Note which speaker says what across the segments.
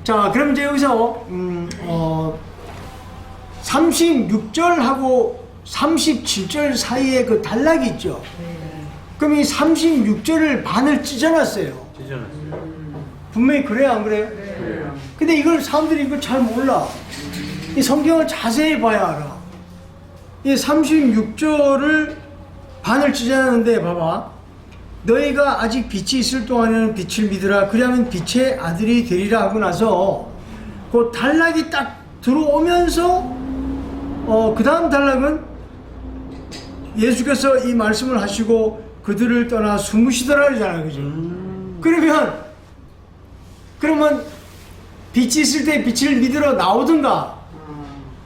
Speaker 1: 자, 그럼 이제 여기서 36절하고 37절 사이에 그 단락이 있죠. 그럼 이 36절을 반을 찢어놨어요. 분명히 그래요, 안 그래요? 근데 이걸 사람들이 이걸 잘 몰라. 이 성경을 자세히 봐야 알아. 이 36절을 반을 찢어놨는데 봐봐. 너희가 아직 빛이 있을 동안에는 빛을 믿으라. 그리하면 빛의 아들이 되리라 하고 나서 그 단락이 딱 들어오면서 그 다음 단락은 예수께서 이 말씀을 하시고 그들을 떠나 숨으시더라 그러잖아요. 그죠? 그러면 빛이 있을 때 빛을 믿으러 나오든가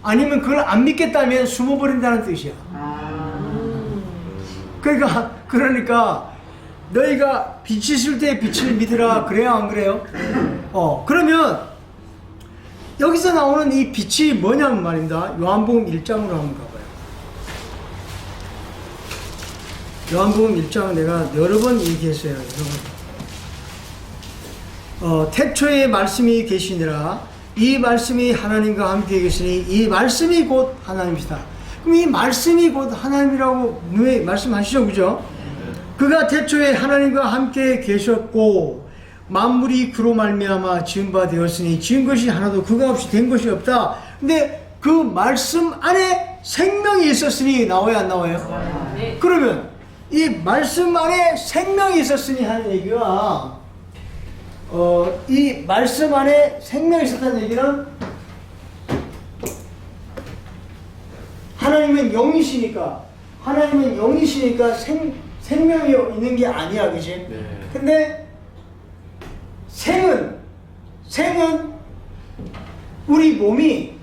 Speaker 1: 아니면 그걸 안 믿겠다면 숨어버린다는 뜻이야. 그러니까 너희가 빛이 있을 때 빛을 믿으라. 그래요, 안 그래요? 그러면 여기서 나오는 이 빛이 뭐냐면 말입니다. 요한복음 1장으로 한번 가봐요. 요한복음 1장 내가 여러 번 얘기했어요. 태초에 말씀이 계시니라. 이 말씀이 하나님과 함께 계시니 이 말씀이 곧 하나님이시다. 그럼 이 말씀이 곧 하나님이라고 분명히 말씀하시죠, 그죠? 그가 태초에 하나님과 함께 계셨고 만물이 그로 말미암아 지은 바 되었으니 지은 것이 하나도 그가 없이 된 것이 없다. 근데 그 말씀 안에 생명이 있었으니 나와요, 안 나와요? 그러면 이 말씀 안에 생명이 있었으니 하는 얘기가 이 말씀 안에 생명이 있었다는 얘기는 하나님은 영이시니까 생명이 있는 게 아니야, 그치? 근데 생은 우리 몸이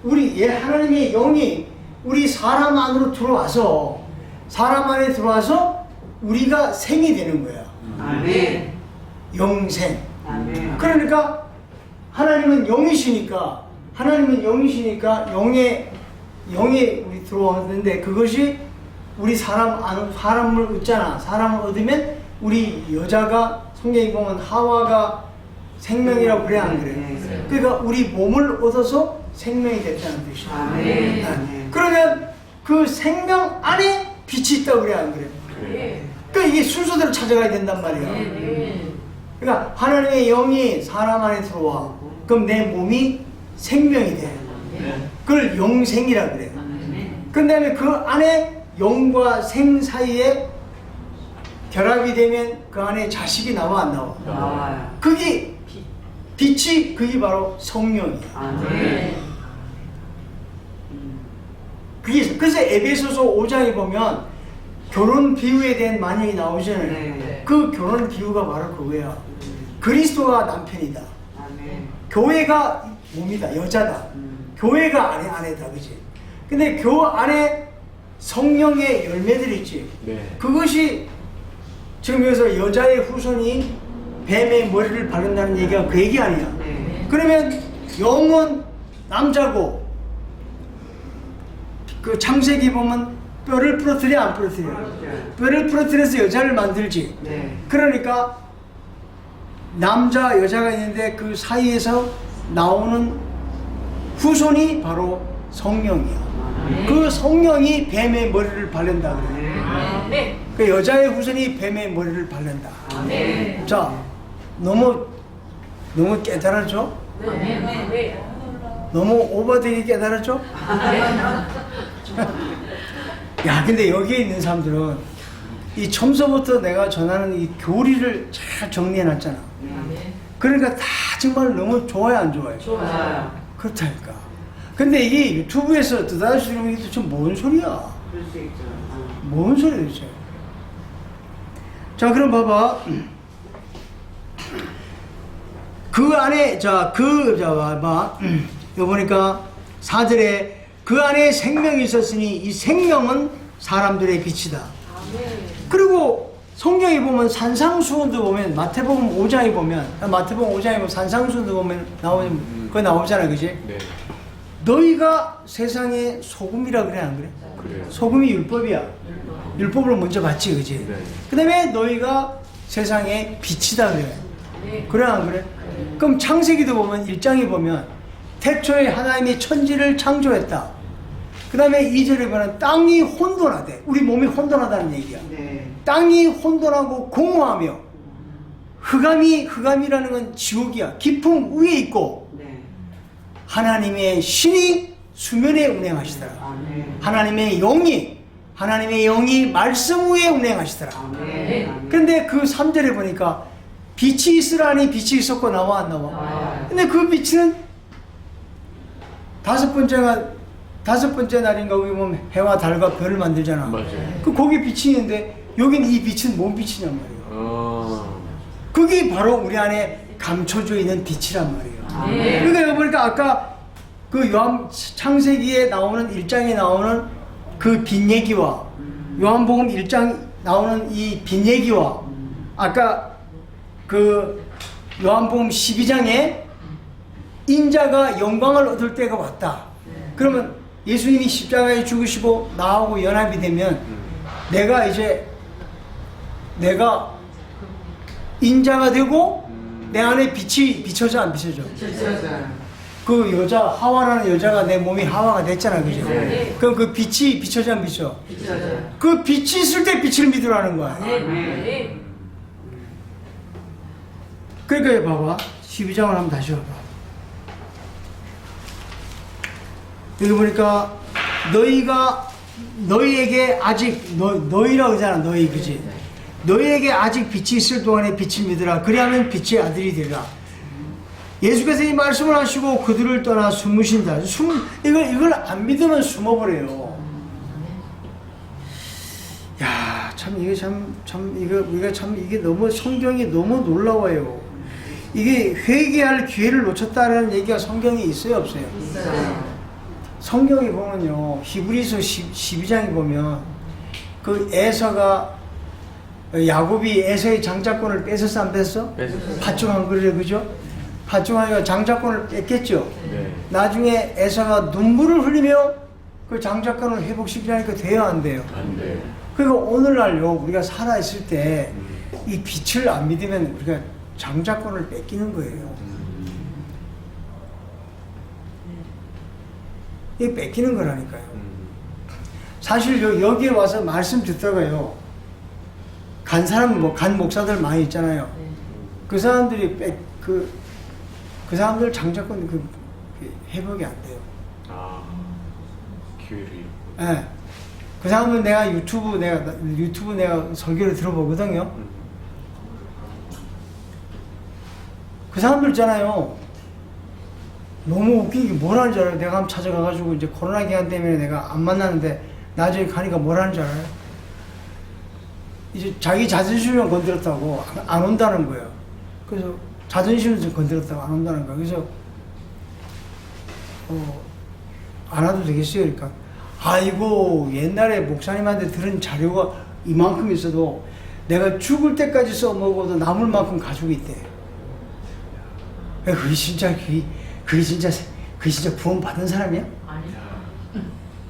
Speaker 1: 하나님의 영이 우리 사람 안으로 들어와서 사람 안에 들어와서 우리가 생이 되는 거야.
Speaker 2: 아멘.
Speaker 1: 영생.
Speaker 2: 아멘.
Speaker 1: 그러니까 하나님은 영이시니까 영에 우리 들어왔는데 그것이 우리 사람을 얻잖아. 사람을 얻으면 우리 여자가 성경에 보면 하와가 생명이라고 그래, 안 그래? 그러니까 우리 몸을 얻어서 생명이 됐다는 뜻이야.
Speaker 2: 아멘.
Speaker 1: 그러면 그 생명 안에 빛이 있다고 그래, 안 그래? 그러니까 이게 순서대로 찾아가야 된단 말이야. 그러니까 하나님의 영이 사람 안에 들어와. 그럼 내 몸이 생명이 돼. 그걸 영생이라 그래. 그 다음에 그 안에 영과 생 사이에 결합이 되면 그 안에 자식이 나와, 안 나와?
Speaker 2: 나와요.
Speaker 1: 그게 빛이 그게 바로 성령이야.
Speaker 2: 아멘.
Speaker 1: 그래서 에베소서 5장에 보면 결혼 비유에 대한 만약이 나오잖아요.
Speaker 2: 네.
Speaker 1: 그 결혼 비유가 바로 그거야. 그리스도가 남편이다.
Speaker 2: 아멘.
Speaker 1: 교회가 몸이다, 여자다. 교회가 아내다, 그지? 근데 그 안에 성령의 열매들이 있지. 그것이 지금 여기서 여자의 후손이 뱀의 머리를 바른다는 얘기가 그 얘기 아니야. 그러면 영은 남자고 그 창세기 보면 뼈를 부러뜨려, 안 부러뜨려? 뼈를 부러뜨려서 여자를 만들지. 그러니까 남자 여자가 있는데 그 사이에서 나오는 후손이 바로 성령이야. 그 성령이 뱀의 머리를 바른다 그래. 그 여자의 후손이 뱀의 머리를 바른다. 자, 너무 깨달았죠? 너무 오버되게 깨달았죠? 야, 근데 여기에 있는 사람들은 이 처음서부터 내가 전하는 이 교리를 잘 정리해놨잖아. 그러니까 다 정말 너무 좋아요, 안 좋아요?
Speaker 2: 좋아요.
Speaker 1: 그렇다니까. 근데 이게 유튜브에서 뜨다시 들으면 이게 좀 뭔 소리야?
Speaker 2: 그럴 수 있죠.
Speaker 1: 뭔 소리야, 도대체? 자, 그럼 봐봐. 그 안에, 봐봐. 여기 보니까 4절에 그 안에 생명이 있었으니 이 생명은 사람들의 빛이다. 그리고 성경에 보면 산상수훈도 보면 마태복음 5장에 보면 산상수훈도 보면 그거 나오잖아, 그지?
Speaker 3: 네.
Speaker 1: 너희가 세상의 소금이라 그래, 안 그래?
Speaker 3: 그래요.
Speaker 1: 소금이 율법이야. 율법을 먼저 받지, 그지?
Speaker 3: 네.
Speaker 1: 그 다음에 너희가 세상의 빛이다 그래. 그래, 안 그래? 그럼 창세기도 보면 1장에 보면 태초에 하나님이 천지를 창조했다. 그 다음에 2절에 보면 땅이 혼돈하대. 우리 몸이 혼돈하다는 얘기야.
Speaker 2: 네.
Speaker 1: 땅이 혼돈하고 공허하며 흑암이라는 건 지옥이야. 깊음 위에 있고
Speaker 2: 네.
Speaker 1: 하나님의 신이 수면에 운행하시더라.
Speaker 2: 아멘.
Speaker 1: 하나님의 영이 말씀 위에 운행하시더라.
Speaker 2: 아멘.
Speaker 1: 근데 그 3절에 보니까 빛이 있으라니 빛이 있었고 나와 안 나와?
Speaker 2: 나와요.
Speaker 1: 근데 그 빛은 다섯 번째 날인가 거기 보면 해와 달과 별을 만들잖아.
Speaker 3: 맞아요.
Speaker 1: 거기 빛이 있는데 여긴 이 빛은 뭔 빛이냔 말이에요. 그게 바로 우리 안에 감춰져 있는 빛이란 말이에요.
Speaker 2: 아멘.
Speaker 1: 그러니까 보니까 아까 그 창세기에 나오는 1장에 나오는 그 빛 얘기와 요한복음 1장 나오는 이 빛 얘기와 아까 그 요한복음 12장에 인자가 영광을 얻을 때가 왔다. 그러면 예수님이 십자가에 죽으시고 나하고 연합이 되면 내가 인자가 되고 내 안에 빛이 비춰져 안 비춰져?
Speaker 2: 비춰져요.
Speaker 1: 그 여자 하와라는 여자가 내 몸이 하와가 됐잖아, 그죠?
Speaker 2: 네.
Speaker 1: 그럼 그 빛이 비춰져 안 비춰?
Speaker 2: 비춰져요.
Speaker 1: 그 빛이 있을 때 빛을 믿으라는 거야.
Speaker 2: 아멘.
Speaker 1: 그러니까 봐봐 12장을 한번 다시 봐봐. 여기 보니까 너희에게 아직 너희라고 하잖아. 너희, 그지? 너희에게 아직 빛이 있을 동안에 빛을 믿으라. 그리하면 빛의 아들이 되리라. 예수께서 이 말씀을 하시고 그들을 떠나 숨으신다. 이걸 안 믿으면 숨어버려요. 야, 참 이게 너무 성경이 너무 놀라워요. 이게 회개할 기회를 놓쳤다라는 얘기가 성경에 있어요, 없어요?
Speaker 2: 있어요.
Speaker 1: 성경에 보면요, 히브리서 12장에 보면 그 에서가 야곱이 에서의 장자권을 뺏었어 안 뺏었어?
Speaker 3: 뺏었어요.
Speaker 1: 팥종한 거래, 그죠? 팥종하니까 장자권을 뺏겠죠.
Speaker 3: 네.
Speaker 1: 나중에 에서가 눈물을 흘리며 그 장자권을 회복시키려니까 돼요, 안 돼요?
Speaker 3: 안 돼요.
Speaker 1: 그리고 오늘날요, 우리가 살아있을 때 이 빛을 안 믿으면 우리가 장자권을 뺏기는 거예요. 이게 뺏기는 거라니까요. 사실 여기에 와서 말씀 듣다가요, 간 목사들 많이 있잖아요. 그 사람들이 그 사람들 장자권 회복이 안 돼요.
Speaker 3: 아, 기회를 잃고.
Speaker 1: 예. 그 사람들 내가 유튜브 내가 설교를 들어보거든요. 그 사람들 있잖아요. 너무 웃긴 게 뭐라는 줄 알아요? 내가 한번 찾아가가지고 이제 코로나 기간 때문에 내가 안 만나는데 나중에 가니까 뭐라는 줄 알아요? 이제 자기 자존심을 건드렸다고 안 온다는 거예요. 그래서 자존심을 좀 건드렸다고 안 온다는 거예요. 그래서 안 와도 되겠어요? 그러니까 아이고 옛날에 목사님한테 들은 자료가 이만큼 있어도 내가 죽을 때까지 써먹어도 남을 만큼 가지고 있대. 그게 진짜 구원 받은 사람이야?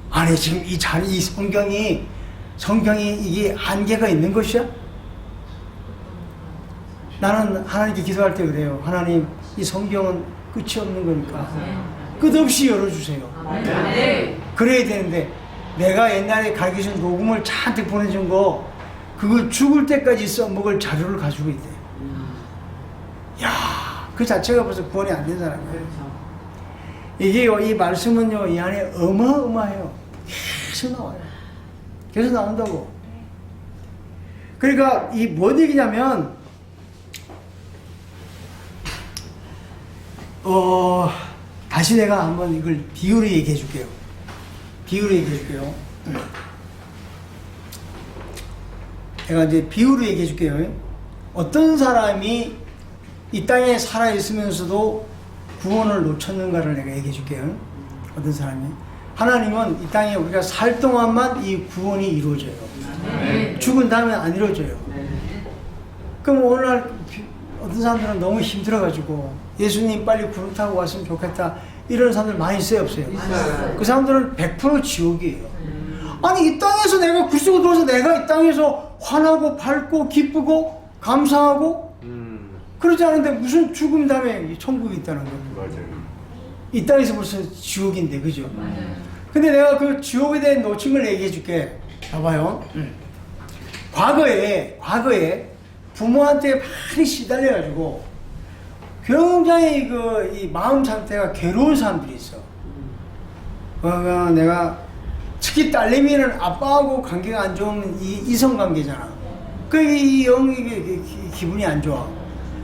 Speaker 1: 아니 지금 이 성경이 이게 한계가 있는 것이야? 나는 하나님께 기도할 때 그래요. 하나님, 이 성경은 끝이 없는 거니까 끝없이 열어주세요. 그래야 되는데 내가 옛날에 가르쳐준 녹음을 잔뜩 보내준 거 그걸 죽을 때까지 써먹을 자료를 가지고 있대. 야, 그 자체가 벌써 구원이 안 된 사람이에요.
Speaker 2: 그렇죠.
Speaker 1: 이게요, 이 말씀은요, 이 안에 어마어마해요. 계속 나와요. 계속 나온다고. 그러니까 이 뭔 얘기냐면, 다시 내가 한번 이걸 비유로 얘기해 줄게요. 내가 이제 비유로 얘기해 줄게요. 어떤 사람이 이 땅에 살아 있으면서도 구원을 놓쳤는가를 내가 얘기해 줄게요. 어떤 사람이. 하나님은 이 땅에 우리가 살 동안만 이 구원이 이루어져요. 죽은 다음에 안 이루어져요. 그럼 오늘날 어떤 사람들은 너무 힘들어가지고 예수님 빨리 구름 타고 왔으면 좋겠다 이런 사람들 많이 있어요, 없어요?
Speaker 2: 있어요.
Speaker 1: 그 사람들은 100% 지옥이에요. 아니 이 땅에서 내가 그리스도 들어서 내가 이 땅에서 환하고 밝고 기쁘고 감사하고 그러지 않은데 무슨 죽음 다음에 천국이 있다는 거예요.
Speaker 3: 맞아요.
Speaker 1: 이 땅에서 벌써 지옥인데, 그죠?
Speaker 2: 맞아요.
Speaker 1: 근데 내가 그 지옥에 대한 노칭을 얘기해 줄게. 봐봐요. 과거에 부모한테 많이 시달려가지고 굉장히 이 마음 상태가 괴로운 사람들이 있어. 내가 특히 딸내미는 아빠하고 관계가 안 좋으면 이성 관계잖아. 이 영이 기분이 안 좋아.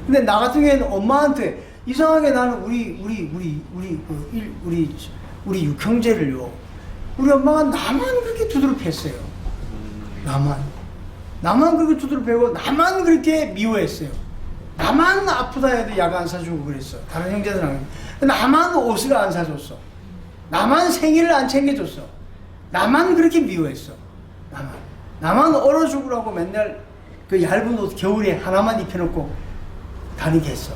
Speaker 1: 근데 나 같은 경우에는 엄마한테 이상하게 나는 우리 육형제를요. 우리 엄마가 나만 그렇게 두드려 팼어요. 나만 그렇게 두드려 패고 나만 그렇게 미워했어요. 나만 아프다 해도 약 안 사주고 그랬어. 다른 형제들은 나만 옷을 안 사줬어. 나만 생일을 안 챙겨줬어. 나만 그렇게 미워했어. 나만 얼어 죽으라고 맨날 그 얇은 옷 겨울에 하나만 입혀놓고 다니게 했어.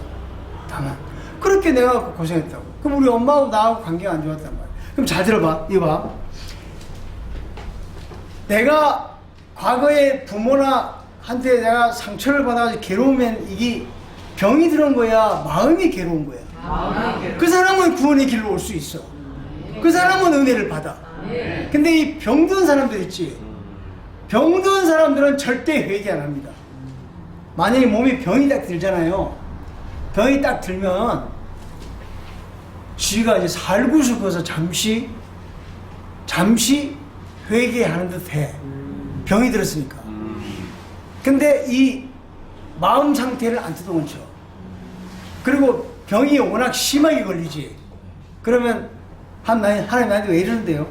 Speaker 1: 나만. 그렇게 내가 고생했다고. 그럼 우리 엄마하고 나하고 관계가 안 좋았단 말이야. 그럼 잘 들어봐. 이거 봐. 내가 과거에 부모나 한테 내가 상처를 받아가지고 괴로우면 이게 병이 들어온 거야? 마음이 괴로운 거야? 그 사람은 구원의 길로 올 수 있어. 그 사람은 은혜를 받아. 근데 이 병든 사람들 있지? 병든 사람들은 절대 회개 안 합니다. 만약에 몸에 병이 딱 들잖아요. 병이 딱 들면 쥐가 이제 살구수 그어서 잠시 회개하는 듯 해. 병이 들었으니까. 근데 이 마음 상태를 안 뜯어놓죠. 그리고 병이 워낙 심하게 걸리지. 그러면 하나님 나한테 왜 이러는데요?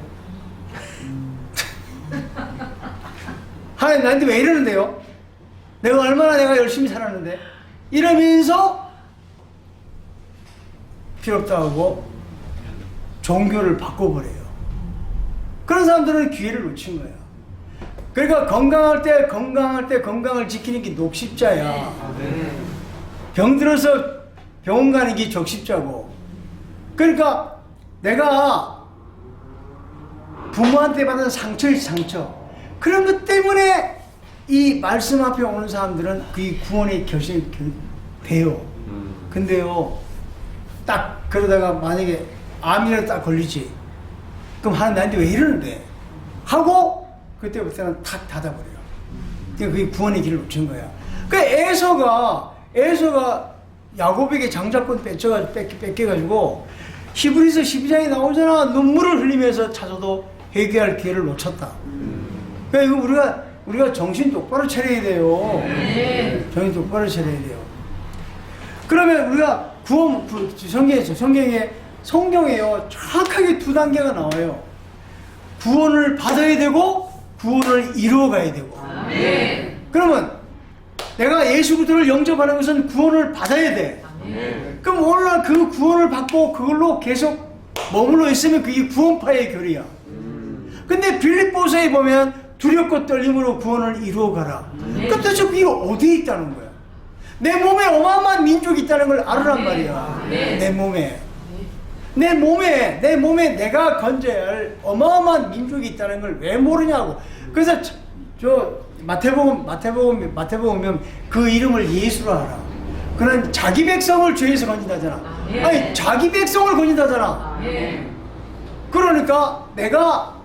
Speaker 1: 하나님 나한테 왜 이러는데요? 내가 얼마나 열심히 살았는데 이러면서 필요 없다 하고 종교를 바꿔버려요. 그런 사람들은 기회를 놓친 거야. 그러니까 건강할 때 건강을 지키는 게 녹십자야. 병들어서 병원 가는 게 적십자고. 그러니까 내가 부모한테 받은 상처. 그런 것 때문에 이 말씀 앞에 오는 사람들은 그 구원의 결실이 돼요. 근데요, 딱 그러다가 만약에 암이라도 딱 걸리지. 그럼 하나님 나한테 왜 이러는데? 하고 그때부터는 탁 닫아버려요. 그게 구원의 길을 놓친 거야. 그러니까 에서가 야곱에게 장자권 뺏겨가지고 히브리서 12장에 나오잖아. 눈물을 흘리면서 찾아도 회개할 기회를 놓쳤다. 그러니까 이거 우리가 정신 똑바로 차려야 돼요. 정신 똑바로 차려야 돼요. 그러면 우리가 성경에요 정확하게 두 단계가 나와요. 구원을 받아야 되고 구원을 이루어가야 되고. 그러면 내가 예수 그리스도를 영접하는 것은 구원을 받아야 돼. 그럼 오늘날 그 구원을 받고 그걸로 계속 머물러 있으면 그게 구원파의 교리야. 근데 빌립보서에 보면 두렵고 떨림으로 구원을 이루어가라. 그럼 도대체 그게 어디에 있다는 거야? 내 몸에 어마어마한 민족이 있다는 걸 알으란 말이야. 내 몸에 내가 건져야 할 어마어마한 민족이 있다는 걸 왜 모르냐고. 그래서 마태복음 그 이름을 예수로 하라. 그는 자기 백성을 죄에서 건진다잖아. 아니 자기 백성을 건진다잖아. 그러니까 내가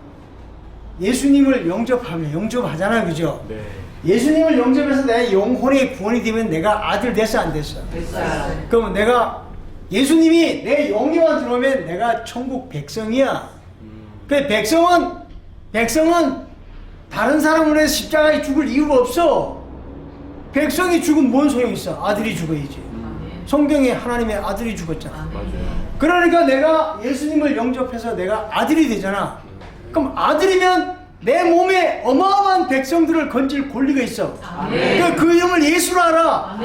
Speaker 1: 예수님을 영접하잖아요, 그죠? 네. 예수님을 영접해서 내 영혼의 구원이 되면 내가 아들 됐어, 안 됐어? 됐어요. 그러면 내가 예수님이 내 영에만 들어오면 내가 천국 백성이야. 그 백성은 다른 사람을 해서 십자가에 죽을 이유가 없어. 백성이 죽으면 뭔 소용이 있어? 아들이 죽어야지. 성경에 하나님의 아들이 죽었잖아. 그러니까 내가 예수님을 영접해서 내가 아들이 되잖아. 그럼 아들이면 내 몸에 어마어마한 백성들을 건질 권리가 있어. 그 이름을 예수로 알아.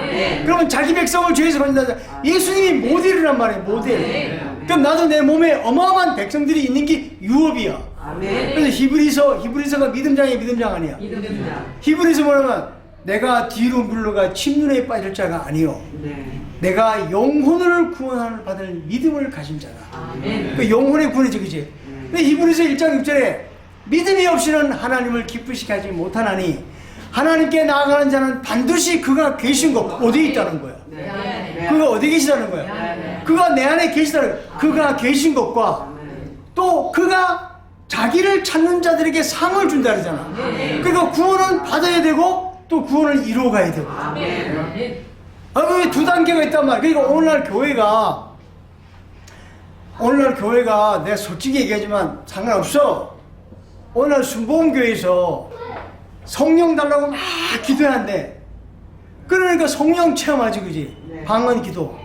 Speaker 1: 그러면 자기 백성을 죄에서 건진다. 예수님이 모델이란 말이에요. 모델. 그럼 나도 내 몸에 어마어마한 백성들이 있는 게 유업이야. 그래서 히브리서가 믿음장이야, 믿음장 아니야? 히브리서 뭐냐면 내가 뒤로 물러가 침륜에 빠질 자가 아니요. 내가 영혼을 구원을 받을 믿음을 가진 자다. 그 영혼의 구원이지, 그치? 히브리서 1장 6절에 믿음이 없이는 하나님을 기쁘시게 하지 못하나니 하나님께 나아가는 자는 반드시 그가 계신 곳 어디에 있다는 거야. 그가 어디 계시다는 거야?
Speaker 2: 네.
Speaker 1: 그가 내 안에 계시다는 거야. 그가 계신 것과 또 그가 자기를 찾는 자들에게 상을 준다 그러잖아. 그러니까 구원은 받아야 되고 또 구원을 이루어 가야 되고. 그게 두 단계가 있단 말이야. 그러니까 오늘날 교회가 내가 솔직히 얘기하지만 상관없어. 오늘 순복음교회에서 성령 달라고 막 기도하는데, 그러니까 성령 체험하지, 그지? 방언 기도.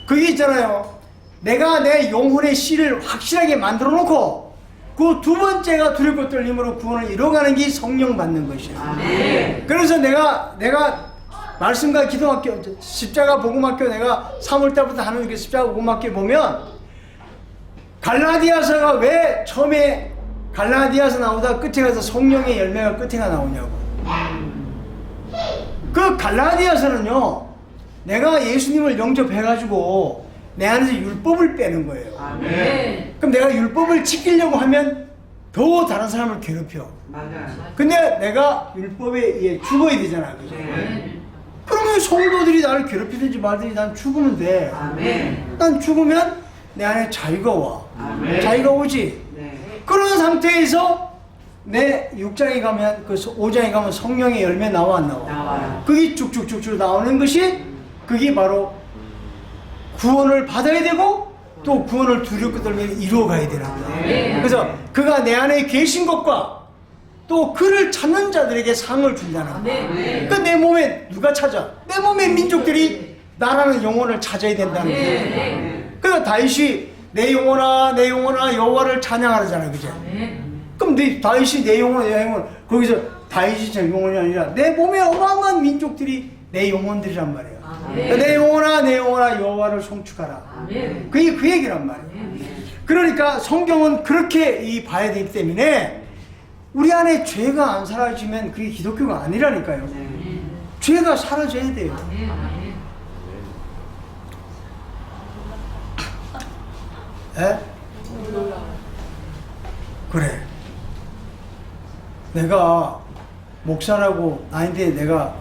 Speaker 1: 그게 있잖아요. 내가 내 영혼의 씨를 확실하게 만들어 놓고, 그 두 번째가 두렵고 떨림으로 구원을 이뤄가는 게 성령 받는 것이야. 그래서 내가 말씀과 기도학교, 십자가 복음학교 내가 3월달부터 하는 그 십자가 복음학교 보면, 갈라디아서가 왜 처음에 갈라디아서 나오다 끝에 가서 성령의 열매가 끝에가 나오냐고. 그 갈라디아서는요, 내가 예수님을 영접해가지고 내 안에서 율법을 빼는 거예요. 그럼 내가 율법을 지키려고 하면 더 다른 사람을 괴롭혀. 근데 내가 율법에 의해 죽어야 되잖아, 그죠? 그러면 성도들이 나를 괴롭히든지 말든지 난 죽으면 돼. 난 죽으면 내 안에 자유가 와. 자유가 오지. 그런 상태에서 내 6장에 가면, 그 5장에 가면 성령의 열매 나와 안 나와? 그게 쭉쭉쭉쭉 나오는 것이, 그게 바로 구원을 받아야 되고 또 구원을 두렵고 떨며 이루어 가야 되는 거야. 그래서 그가 내 안에 계신 것과 또 그를 찾는 자들에게 상을 준다는 거야. 그러니까 내 몸에 누가 찾아? 내 몸의 민족들이 나라는 영혼을 찾아야 된다는 거야. 그러니까 다윗이 내 영혼아 내 영혼아 여호와를 찬양하잖아, 그죠? 그럼 다윗이 내 영혼아 내 영혼, 거기서 다윗이 제 영혼이 아니라 내 몸에 어마어마한 민족들이 내 영혼들이란 말이야. 그러니까 내 영혼아 여호와를 송축하라. 그게 그 얘기란 말이야. 그러니까 성경은 그렇게 봐야 되기 때문에 우리 안에 죄가 안 사라지면 그게 기독교가 아니라니까요. 죄가 사라져야 돼요. 에? 그래. 내가 목사라고 아닌데 내가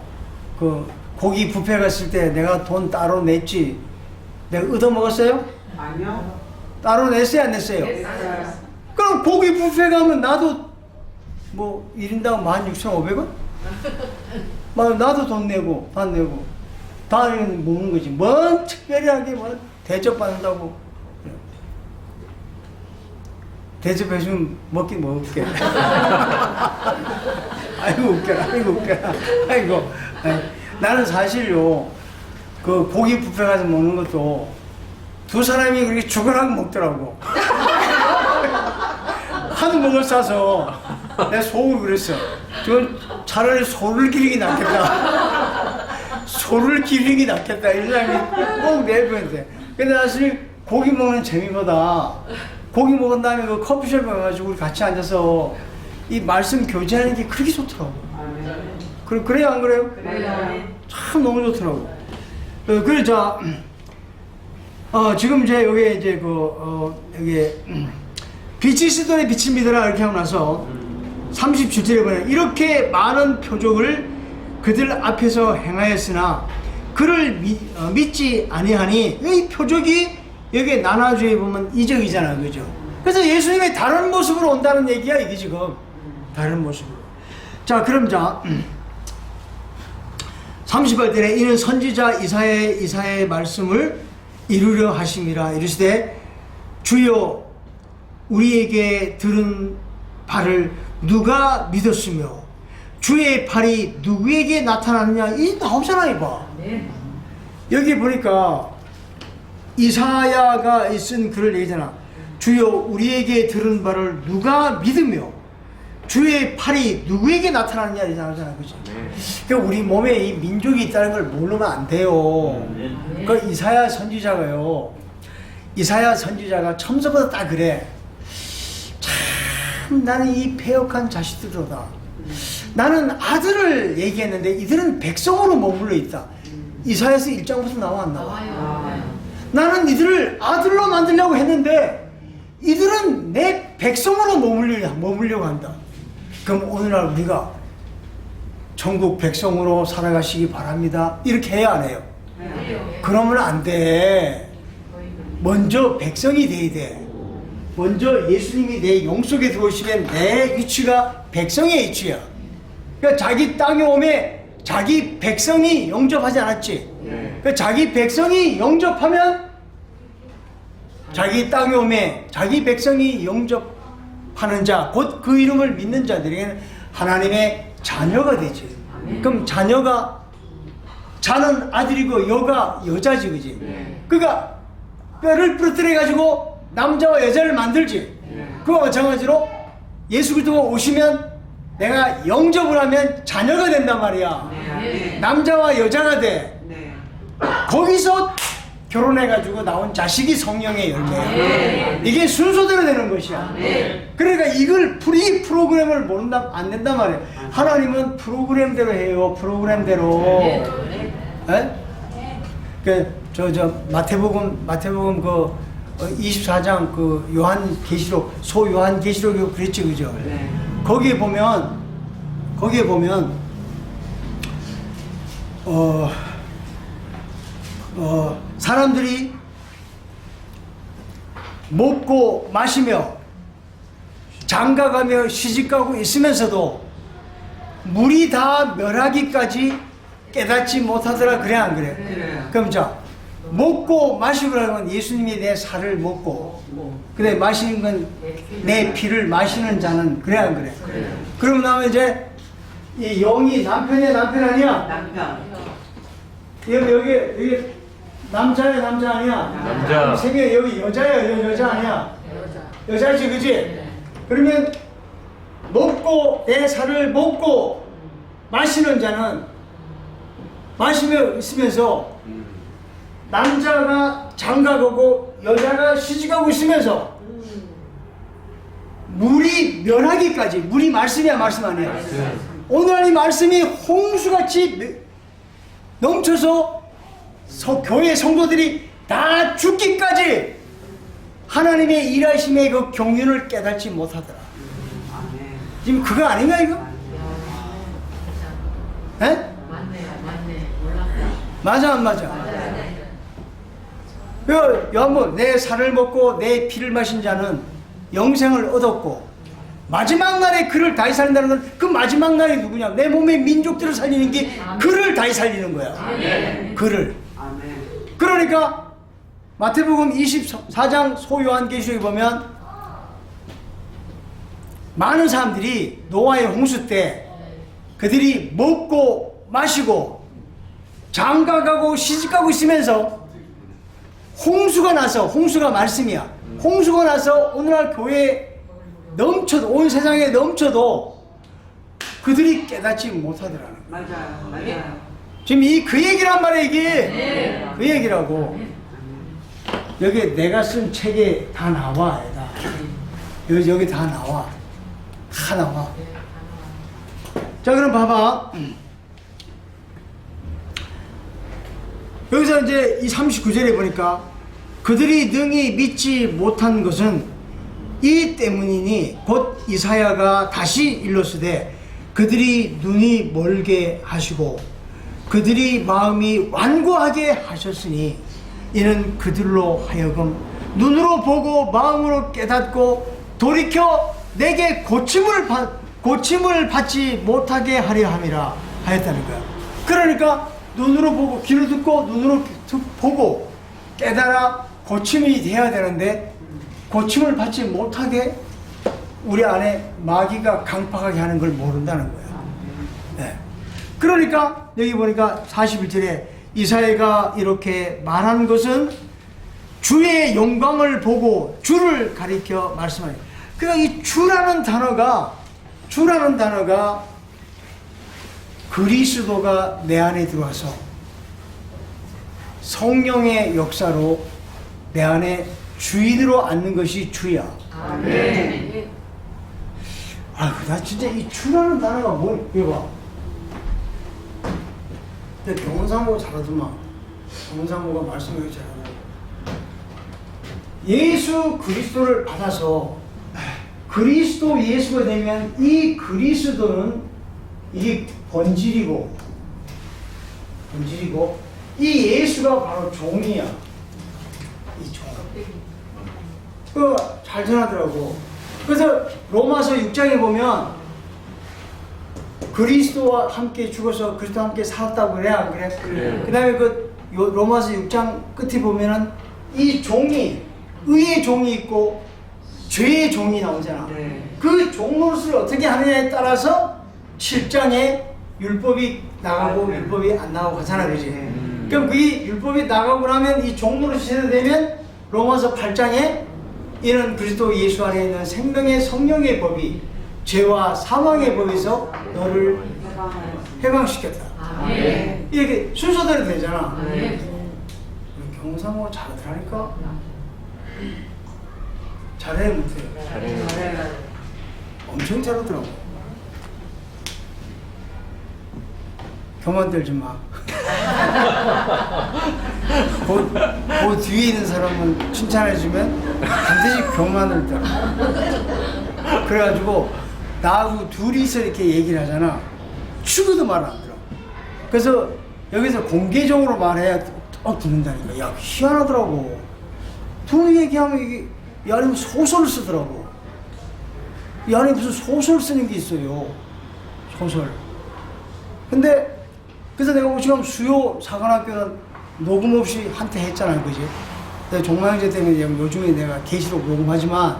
Speaker 1: 그 고기 뷔페 갔을 때 내가 돈 따로 냈지. 내가 얻어먹었어요?
Speaker 2: 아니요.
Speaker 1: 따로 냈어요, 안 냈어요? 그럼 고기 뷔페 가면 나도 뭐 1인당 16,500원? 나도 돈 내고 다 내고 다 먹는 거지. 뭔 특별하게 뭐 대접받는다고. 대접해주면 먹긴 먹을게. 아이고 웃겨라, 아이고 웃겨라, 아이고. 나는 사실요, 그 고기 뷔페 가서 먹는 것도 두 사람이 그렇게 죽어나고 먹더라고. 하도 먹을 싸서 내가 속으로 그랬어. 저 차라리 소를 기르기 낫겠다. 소를 기르기 낫겠다. 이 사람이 꼭 내보는데. 근데 사실 고기 먹는 재미보다 고기 먹은 다음에 그 커피숍에 가가지고 우리 같이 앉아서 이 말씀 교제하는 게 그렇게 좋더라고. 그래요, 안 그래요? 참 너무 좋더라고. 그래, 자, 지금 이제 여기 이제 여기 빛이 시돈의 빛입니다라 이렇게 하고 나서 37절에 보면 이렇게 많은 표적을 그들 앞에서 행하였으나 그를 믿지 아니하니, 이 표적이 여기 나눠주에 보면 이적이잖아, 그죠? 그래서 예수님의 다른 모습으로 온다는 얘기야, 이게 지금. 다른 모습으로. 자, 그럼 38절에 이는 선지자 이사야의 말씀을 이루려 하심이라. 이르시되 주여 우리에게 들은 바를 누가 믿었으며 주의 팔이 누구에게 나타났느냐. 이 나오잖아, 이봐. 여기 보니까 이사야가 쓴 글을 얘기잖아. 주여 우리에게 들은 바를 누가 믿으며 주의 팔이 누구에게 나타났느냐 이러잖아, 그죠? 그러니까 우리 몸에 이 민족이 있다는 걸 모르면 안 돼요. 그 이사야 선지자가요, 이사야 선지자가 처음서부터 딱 그래. 참 나는 이 패역한 자식들로다. 나는 아들을 얘기했는데 이들은 백성으로 머물러 있다. 이사야서 1장부터 나와 안 나와? 나는 이들을 아들로 만들려고 했는데 이들은 내 백성으로 머물려고 한다. 그럼 오늘날 우리가 전국 백성으로 살아가시기 바랍니다. 이렇게 해야 안 해요? 그러면 안 돼. 먼저 백성이 돼야 돼. 먼저 예수님이 내 영 속에 들어오시면 내 위치가 백성의 위치야. 그러니까 자기 땅에 오면 자기 백성이 영접하지 않았지. 그러니까 자기 백성이 영접하면 자기 땅에 오면 자기 백성이 영접하는 자, 곧 그 이름을 믿는 자들에게는 하나님의 자녀가 되지. 그럼 자녀가, 자는 아들이고 여가 여자지, 그지? 그러니까 뼈를 부러뜨려 가지고 남자와 여자를 만들지. 그와 마찬가지로 예수 그리스도가 오시면 내가 영접을 하면 자녀가 된단 말이야. 남자와 여자가 돼. 거기서 결혼해가지고 나온 자식이 성령의 열매야. 이게 순서대로 되는 것이야. 그러니까 이걸 이 프로그램을 모른다 안 된단 말이야. 하나님은 프로그램대로 해요. 프로그램대로. 저 마태복음 그 24장 그 요한계시록, 소요한계시록이 그랬지, 그죠? 거기에 보면 사람들이 먹고 마시며 장가가며 시집가고 있으면서도 물이 다 멸하기까지 깨닫지 못하더라. 그래 안 그래? 그럼 자, 먹고 마시고라는 건 예수님이 내 살을 먹고 그래 마시는 건 내 피를 마시는 자는 그래 안 그래? 그러고 나면 이제 이 영이 남편이야 남편 아니야?
Speaker 2: 남편.
Speaker 1: 여기 남자야 남자 아니야?
Speaker 3: 남자.
Speaker 1: 생겨 여기 여자야 여자 아니야? 여자지 그지? 그러면 먹고 내 살을 먹고 마시는 자는 마시며 있으면서 남자가 장가가고 여자가 시집가고 있으면서 물이 멸하기까지, 물이 말씀이야 말씀 아니야? 오늘 이 말씀이 홍수같이 넘쳐서 교회 성도들이 다 죽기까지 하나님의 일하심의 그 경륜을 깨닫지 못하더라. 지금 그거 아닌가 이거? 에? 맞아 안 맞아? 여러분 내 살을 먹고 내 피를 마신 자는 영생을 얻었고 마지막 날에 그를 다시 살린다는 건 그 마지막 날이 누구냐? 내 몸의 민족들을 살리는 게 그를 다시 살리는 거야. 그를. 그러니까 마태복음 24장 소요한계시록에 보면 많은 사람들이 노아의 홍수 때 그들이 먹고 마시고 장가가고 시집가고 있으면서 홍수가 나서, 홍수가 말씀이야. 홍수가 나서 오늘날 교회에 넘쳐도, 온 세상에 넘쳐도 그들이 깨닫지 못하더라는 거야.
Speaker 2: 맞아요.
Speaker 1: 지금 그 얘기란 말이야 이게. 그 얘기라고. 여기 내가 쓴 책에 다 나와. 여기 다 나와. 다 나와. 자 그럼 봐봐. 여기서 이제 이 39절에 보니까 그들이 능히 믿지 못한 것은 이 때문이니 곧 이사야가 다시 일렀으되 그들이 눈이 멀게 하시고 그들이 마음이 완고하게 하셨으니 이는 그들로 하여금 눈으로 보고 마음으로 깨닫고 돌이켜 내게 고침을 받지 못하게 하려 함이라 하였다는 거야. 그러니까 눈으로 보고 귀로 듣고 눈으로 보고 깨달아 고침이 돼야 되는데 고침을 받지 못하게 우리 안에 마귀가 강팍하게 하는 걸 모른다는 거야. 네. 그러니까 여기 보니까 41절에 이사야가 이렇게 말한 것은 주의 영광을 보고 주를 가리켜 말씀하니, 그러니까 이 주라는 단어가 그리스도가 내 안에 들어와서 성령의 역사로 내 안에 주인으로 앉는 것이 주야.
Speaker 2: 아멘.
Speaker 1: 나 진짜 이 주라는 단어가 뭐, 이거 봐. 근데 병원사모가 잘하더만. 병원사모가 말씀을 잘하더만. 예수 그리스도를 받아서 그리스도 예수가 되면 이 그리스도는 이게 본질이고 이 예수가 바로 종이야. 이 종. 잘 전하더라고. 그래서 로마서 6장에 보면 그리스도와 함께 죽어서 그리스도와 함께 살았다고 그래, 안 그래?
Speaker 3: 네.
Speaker 1: 그 다음에 로마서 6장 끝에 보면은 이 종이, 의의 종이 있고 죄의 종이 나오잖아.
Speaker 2: 네.
Speaker 1: 그 종노릇을 어떻게 하느냐에 따라서 7장에 율법이 나가고
Speaker 2: 네.
Speaker 1: 율법이 안 나가고 하잖아, 그지?
Speaker 2: 네.
Speaker 1: 그럼 그게 율법이 나가고 나면 이 종노릇이 제대되면 로마서 8장에 이는 그리스도 예수 안에 있는 생명의 성령의 법이 죄와 사망의 법에서 너를 해방시켰다.
Speaker 2: 네.
Speaker 1: 이렇게 순서대로 되잖아.
Speaker 2: 네.
Speaker 1: 경상어 잘하더라니까. 잘해 못해.
Speaker 2: 잘해요.
Speaker 1: 엄청 잘하더라고. 교만 들지 마. 그 뒤에 있는 사람은 칭찬해주면 반드시 교만을 들어. 그래가지고 나하고 둘이서 이렇게 얘기를 하잖아. 죽어도 말 안 들어. 그래서 여기서 공개적으로 말해야 듣는다니까. 야, 희한하더라고. 둘이 얘기하면 이게 이 안에 소설을 쓰더라고. 이 안에 무슨 소설 쓰는 게 있어요. 소설. 근데 그래서 내가 지금 수요 사관학교는 녹음 없이 한때 했잖아요, 그지? 내가 종마형제 때문에 요즘에 내가 계시록 녹음하지만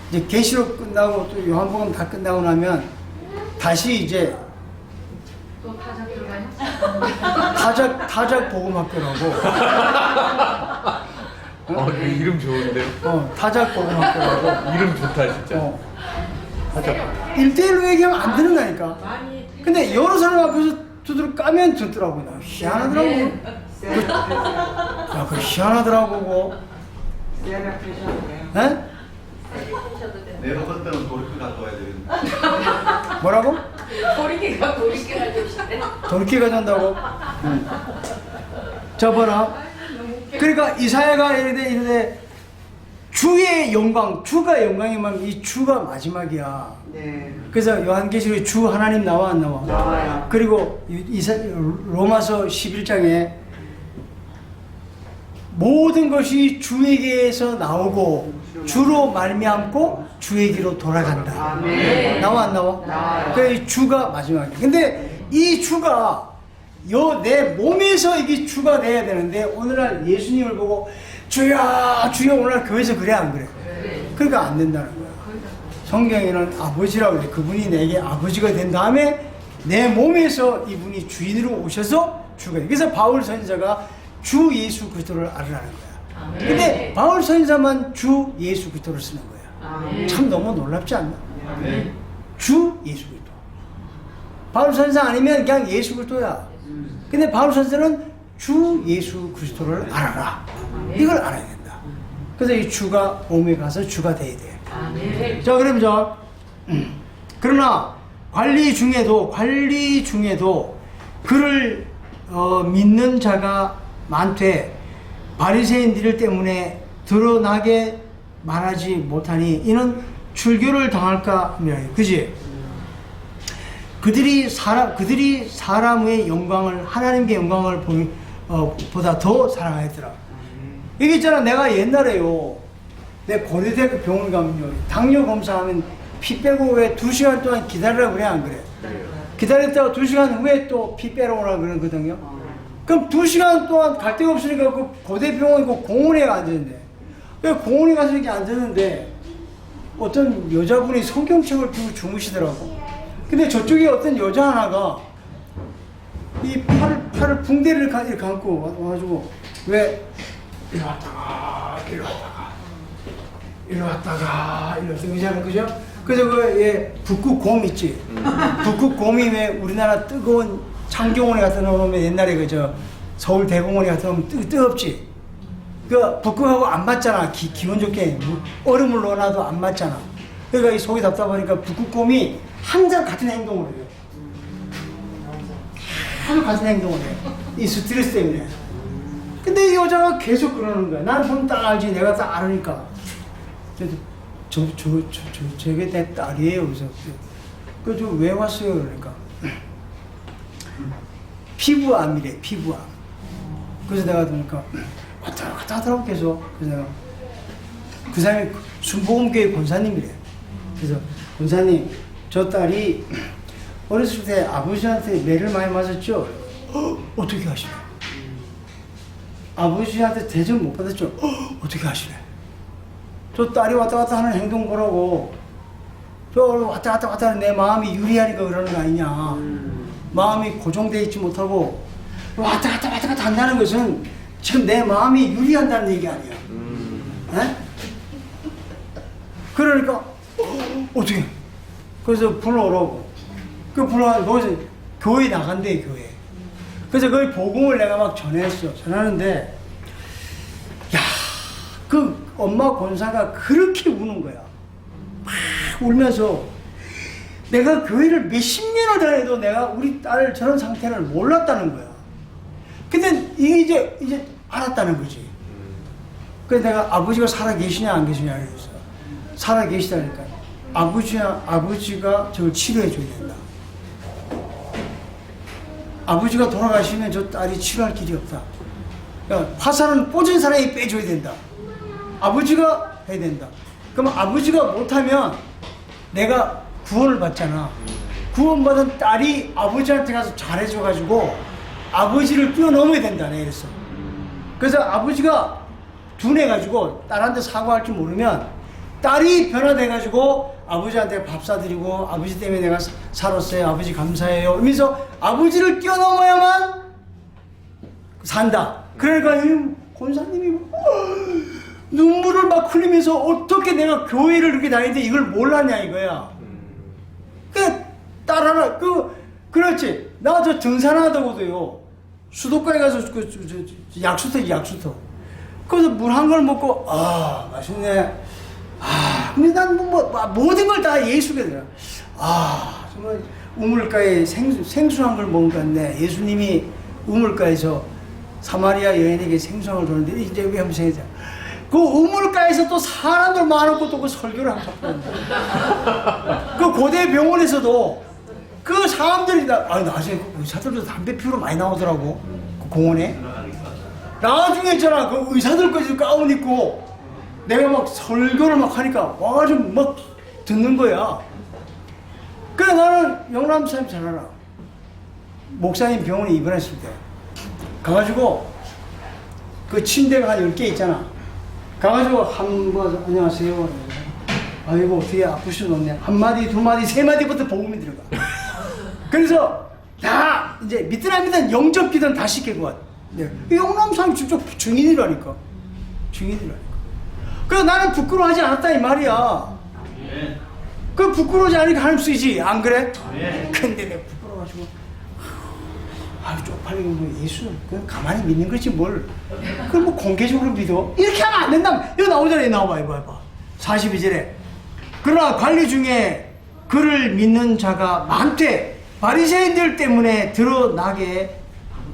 Speaker 1: 이제 계시록 끝나고 또 요한복음 다 끝나고 나면 다시 이제
Speaker 4: 또 타작 들어가요?
Speaker 1: 타작 복음학교라고.
Speaker 3: 그 이름 좋은데요?
Speaker 1: 타작 복음학교라고.
Speaker 3: 이름 좋다 진짜.
Speaker 1: 타작. 1대1로 얘기하면 안 되는다니까.
Speaker 4: 많이
Speaker 1: 근데 여러 사람 앞에서 두드러 까면 듣더라고. 나 희한하더라고. 야, 그 희한하더라고, 그거.
Speaker 2: 세라피셔도 돼요.
Speaker 1: 에?
Speaker 4: 하셔도 돼요.
Speaker 5: 내가 볼 때는 돌을 갖고 와야 되겠네.
Speaker 1: 뭐라고?
Speaker 4: 보리개가 보리개가 주시네.
Speaker 1: 돌게 가져온다고? 응. 자, 봐라. 그러니까 이사야가 이르되 주의 영광, 주가 영광이면 이 주가 마지막이야.
Speaker 2: 네.
Speaker 1: 그래서 요한계시록에 주 하나님 나와 안 나와?
Speaker 2: 나와요.
Speaker 1: 그리고 로마서 11장에 모든 것이 주에게서 나오고 주로 말미암고 주에게로 돌아간다.
Speaker 2: 아멘.
Speaker 1: 나와 안 나와?
Speaker 2: 나와요.
Speaker 1: 그 주가 마지막이야. 근데 이 주가 내 몸에서 이게 주가 돼야 되는데 오늘날 예수님을 보고 주야 주여 오늘날 교회에서 그래 안 그래? 그러니까 안 된다는 거야. 성경에는 아버지라고 그래. 그분이 내게 아버지가 된 다음에 내 몸에서 이분이 주인으로 오셔서 주가 돼. 그래서 바울 선지자가 주 예수 그리스도를 알으라는 거야. 근데 바울 선지자만 주 예수 그리스도를 쓰는 거야.
Speaker 2: 아멘.
Speaker 1: 참 너무 놀랍지 않나?
Speaker 5: 네.
Speaker 1: 주 예수 그리스도. 바울 선지자 아니면 그냥 예수 그리스도야. 근데 바울 선지자는 주 예수 그리스도를 알아라. 이걸 알아야 된다. 그래서 이 주가 몸에 가서 주가 돼야 돼.
Speaker 4: 아멘.
Speaker 1: 자, 그럼 그러나 관리 중에도 그를 믿는 자가 많되 바리새인들 때문에 드러나게 말하지 못하니 이는 출교를 당할까 합니다. 그지? 그들이 사람의 영광을 하나님의 영광을 보다 더 사랑하였더라. 이게 있잖아. 내가 옛날에요. 내 고려대학교 병원 가면요. 당뇨 검사하면 피 빼고 왜 2시간 동안 기다리라고 그래 안 그래? 기다렸다가 2시간 후에 또 피 빼러 오라 그러거든요. 그럼 2시간 동안 갈 데가 없으니까 그 고대병원 그 공원에 앉았는데 공원에 가서 이렇게 앉았는데 어떤 여자분이 성경책을 들고 주무시더라고. 근데 저쪽에 어떤 여자 하나가 이 팔을 붕대를 이렇게 감고 와가지고 왜 이리 왔다가 의자는 그죠? 그래서 북극곰 있지. 북극곰이 왜 우리나라 뜨거운 창경원에 갖다 놓으면 옛날에 그저 서울 대공원에 갖다 놓으면 뜨겁지. 그 북극하고 안 맞잖아. 기온 좋게 얼음을 넣어놔도 안 맞잖아. 그러니까 이 속이 답답하니까 북극곰이 항상 같은 행동을 해요. 항상 같은 행동을 해. 이 스트레스 때문에. 근데 이 여자가 계속 그러는 거야. 난 보면 딱 알지. 내가 딱 알으니까. 그래서 저게 내 딸이에요. 그래서 저 왜 왔어요? 그러니까 피부암이래. 피부암. 그래서 내가 보니까 왔다 갔다 하더라고 계속. 그래서 내가 그 사람이 순복음교회 권사님이래. 그래서 권사님, 저 딸이 어렸을 때 아버지한테 매를 많이 맞았죠? 어떻게 하시래? 아버지한테 대접 못 받았죠? 어떻게 하시래? 저 딸이 왔다 갔다 하는 행동 보라고. 저 왔다 갔다 하는 내 마음이 유리하니까 그러는 거 아니냐. 마음이 고정되어 있지 못하고 왔다 갔다 한다는 것은 지금 내 마음이 유리한다는 얘기 아니야. 에? 그러니까 어떻게? 그래서 불러오라고. 그 불러와서 거기서 교회 나간대, 교회. 그래서 거기 복음을 내가 막 전했어. 전하는데 야, 그 엄마 권사가 그렇게 우는 거야. 막 울면서 내가 교회를 몇십 년을 다녀도 내가 우리 딸을 저런 상태를 몰랐다는 거야. 근데 이게 이제 알았다는 거지. 그래서 내가 아버지가 살아 계시냐 안 계시냐 그랬어. 살아 계시다니까. 아버지가 저걸 치료해 줘야 된다. 아버지가 돌아가시면 저 딸이 치료할 길이 없다. 그러니까 화살은 꽂은 사람이 빼줘야 된다. 아버지가 해야 된다. 그럼 아버지가 못하면 내가 구원을 받잖아. 구원받은 딸이 아버지한테 가서 잘해줘가지고 아버지를 뛰어넘어야 된다. 내가 이랬어. 그래서 아버지가 둔해가지고 딸한테 사과할 줄 모르면 딸이 변화돼가지고 아버지한테 밥 사드리고 아버지 때문에 내가 살았어요. 아버지 감사해요. 이러면서 아버지를 뛰어넘어야만 산다. 그러니까 이 권사님이 눈물을 막 흘리면서 어떻게 내가 교회를 그렇게 다니는데 이걸 몰랐냐 이거야. 그 딸 하나 그렇지. 나 저 등산하다고도요. 수도가에 가서 약수터. 그래서 물 한 걸 먹고 맛있네. 근데 난 모든 걸 다 예수가 되라. 정말 우물가에 생수 한 걸 먹은 것 같네. 예수님이 우물가에서 사마리아 여인에게 생수 한 걸 줬는데 이제 왜 한번 생각해보자. 그 우물가에서 또 사람들 많았고 또 그 설교를 한번 했는데 그 고대 병원에서도 그 사람들이 나중에 그 의사들도 담배 피우러 많이 나오더라고. 그 공원에. 나중에 있잖아. 그 의사들까지 가운 입고 내가 막 설교를 막 하니까 와가지고 막 듣는 거야. 그래 나는 영남 사람 잘 알아. 목사님 병원에 입원했을 때 가가지고 그 침대가 한 10개 있잖아. 가가지고 한번 안녕하세요. 아이고 어떻게 아프시겠네. 한마디 두마디 세마디부터 복음이 들어가. 그래서 다 이제 믿든 안 믿든 영접기든 다 시키고 와. 영남 사람 직접 증인이라니까. 그래서 나는 부끄러워하지 않았다 이 말이야. 그 부끄러워하지 않으니까 하나님 쓰이지 안 그래? 근데 내가 부끄러워가지고 쪽팔리고 뭐 예수 그냥 가만히 믿는 거지 뭘 그걸 뭐 공개적으로 믿어? 이렇게 하면 안 된다. 이거 나오잖아. 나와봐 이거 해봐. 42절에 그러나 관리 중에 그를 믿는 자가 많되 바리새인들 때문에 드러나게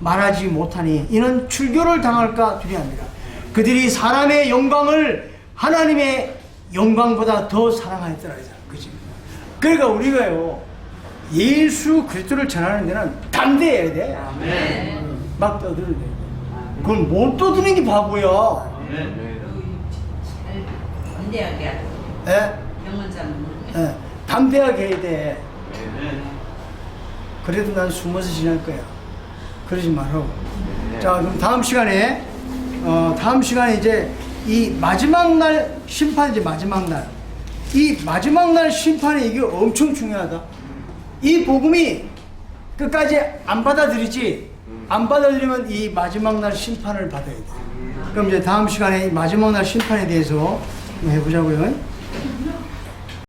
Speaker 1: 말하지 못하니 이는 출교를 당할까 두려워합니다. 그들이 사람의 영광을 하나님의 영광보다 더 사랑하였더라. 그치? 그러니까 우리가요 예수 그리스도를 전하는 데는 담대해야 돼. 막 떠들어야 돼. 그건 못 떠드는 게 바보야.
Speaker 2: 담대하게 하고
Speaker 1: 예?
Speaker 2: 병원장
Speaker 1: 예. 담대하게 해야 돼. 그래도 난 숨어서 지낼 거야. 그러지 말라고. 자, 그럼 다음 시간에 이제 이 마지막 날 심판이지, 마지막 날. 이 마지막 날 심판이 이게 엄청 중요하다. 이 복음이 끝까지 안 받아들이지, 안 받아들이면 이 마지막 날 심판을 받아야 돼. 그럼 이제 다음 시간에 이 마지막 날 심판에 대해서 해보자고요.